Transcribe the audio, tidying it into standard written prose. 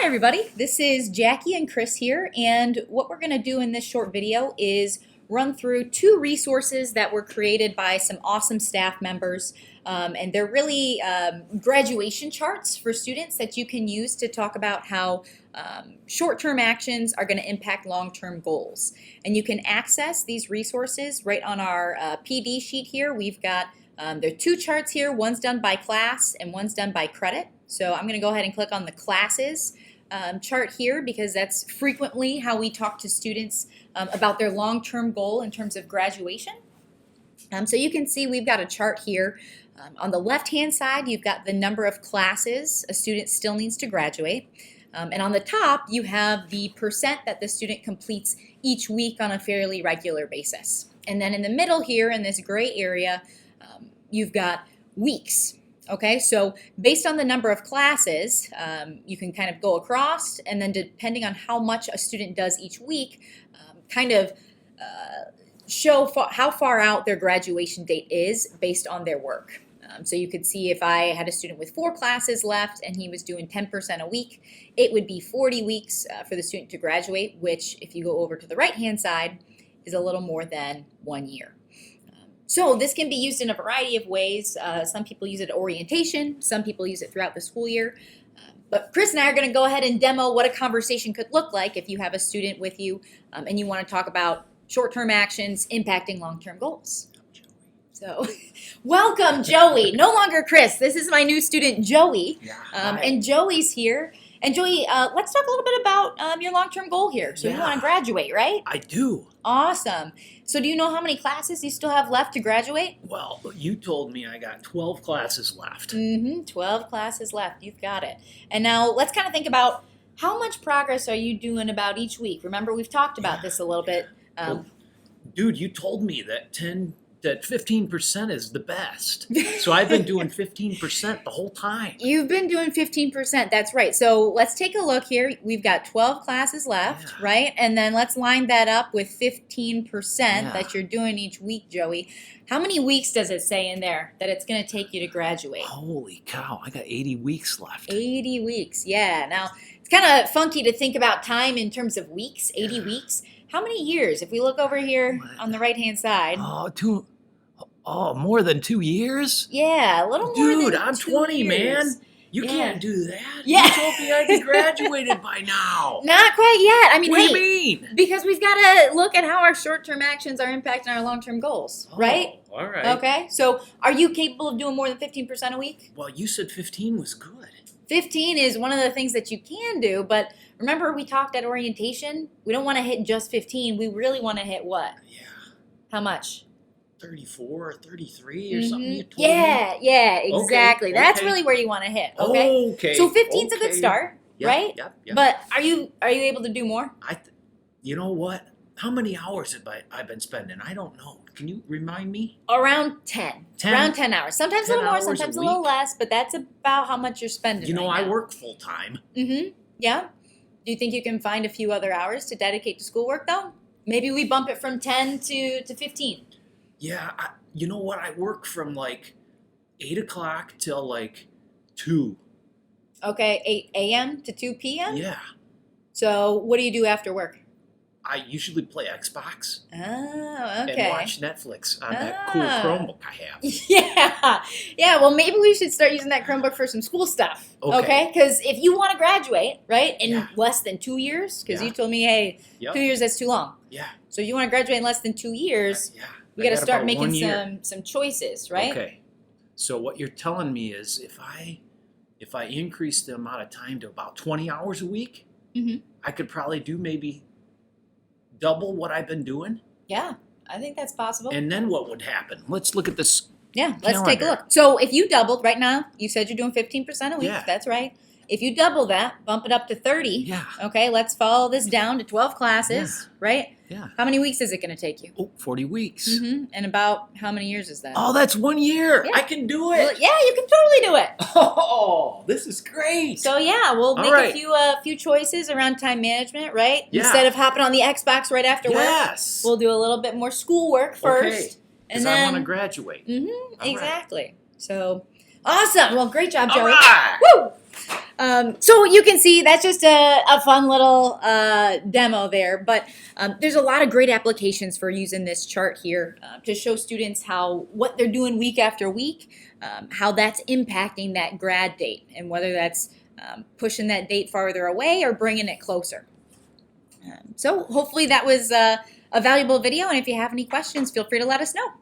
Hi everybody, this is Jackie and Chris here, and what we're going to do in this short video is run through two resources that were created by some awesome staff members, and they're really graduation charts for students that you can use to talk about how short-term actions are going to impact long-term goals. And you can access these resources right on our PD sheet here. We've got there are two charts here, one's done by class and one's done by credit. So I'm going to go ahead and click on the classes chart here because that's frequently how we talk to students about their long-term goal in terms of graduation. So you can see we've got a chart here. On the left-hand side, you've got the number of classes a student still needs to graduate. And on the top, you have the percent that the student completes each week on a fairly regular basis. And then in the middle here, in this gray area, you've got weeks. Okay, so based on the number of classes, you can kind of go across, and then depending on how much a student does each week, kind of show how far out their graduation date is based on their work. So you could see if I had a student with 4 classes left and he was doing 10% a week, it would be 40 weeks for the student to graduate, which if you go over to the right-hand side is a little more than 1 year. So this can be used in a variety of ways. Some people use it at orientation, some people use it throughout the school year. But Chris and I are going to go ahead and demo what a conversation could look like if you have a student with you and you want to talk about short-term actions impacting long-term goals. So welcome, Joey. No longer Chris. This is my new student, Joey. Yeah, and Joey's here. And Joey, let's talk a little bit about your long-term goal here. So you want to graduate, right? I do. Awesome. So do you know how many classes you still have left to graduate? Well, you told me I got 12 classes left. 12 classes left. You've got it. And now let's kind of think about how much progress are you doing about each week? Remember, we've talked about this a little bit. Well, dude, you told me that 15% is the best. So I've been doing 15% the whole time. You've been doing 15%. That's right. So let's take a look here. We've got 12 classes left, right? And then let's line that up with 15% that you're doing each week, Joey. How many weeks does it say in there that it's going to take you to graduate? Holy cow, I got 80 weeks left. 80 weeks, yeah. Now, it's kind of funky to think about time in terms of weeks, 80 weeks. How many years? If we look over here on the right-hand side. More than 2 years? Yeah, a little more than 2 years. Dude, I'm 20, man. You can't do that. Yeah. You told me I'd be graduated by now. Not quite yet. I mean, What do you mean? Because we've got to look at how our short-term actions are impacting our long-term goals, right? All right. Okay, so are you capable of doing more than 15% a week? Well, you said 15 was good. 15 is one of the things that you can do, but remember we talked at orientation? We don't want to hit just 15. We really want to hit what? Yeah. How much? 34 or 33 or something you told me? Yeah, exactly. Okay, That's okay. really where you want to hit, okay? Okay. So 15's a good start, right? Yep. But are you able to do more? You know what? How many hours have I been spending? I don't know. Can you remind me? Around 10. 10? Around 10 hours. Sometimes a 10 little more, hours a sometimes a little week? less, but that's about how much you're spending You know, right I now. work full time. Yeah. Do you think you can find a few other hours to dedicate to schoolwork, though? Maybe we bump it from 10 to 15. Yeah, you know what? I work from like 8 o'clock till like 2. Okay, 8 a.m. to 2 p.m.? Yeah. So what do you do after work? I usually play Xbox Oh, okay. and watch Netflix on that cool Chromebook I have. Yeah. Well, maybe we should start using that Chromebook for some school stuff. Okay. Because if you want to graduate, right, in less than 2 years, because you told me, hey, 2 years, that's too long. Yeah. So you want to graduate in less than 2 years, we got to start making some choices, right? Okay. So what you're telling me is if I increase the amount of time to about 20 hours a week, I could probably do maybe double what I've been doing. Yeah, I think that's possible. And then what would happen? Let's look at this. Yeah, let's take a look. So if you doubled right now, you said you're doing 15% a week. Yeah. That's right. If you double that, bump it up to 30. Yeah. Okay, let's follow this down to 12 classes, right? Yeah. How many weeks is it going to take you? 40 weeks. And about how many years is that? Oh, that's 1 year. Yeah. I can do it. Well, yeah, you can totally do it. Oh, this is great. So yeah, we'll make a few choices around time management, right? Yeah. Instead of hopping on the Xbox right after work, Yes. we'll do a little bit more schoolwork first. Okay. And Because I want to then graduate. exactly. So awesome. Well, great job, Joey. All right. Woo! So you can see that's just a fun little demo there, but there's a lot of great applications for using this chart here to show students what they're doing week after week, how that's impacting that grad date, and whether that's pushing that date farther away or bringing it closer. So hopefully that was a valuable video, and if you have any questions, feel free to let us know.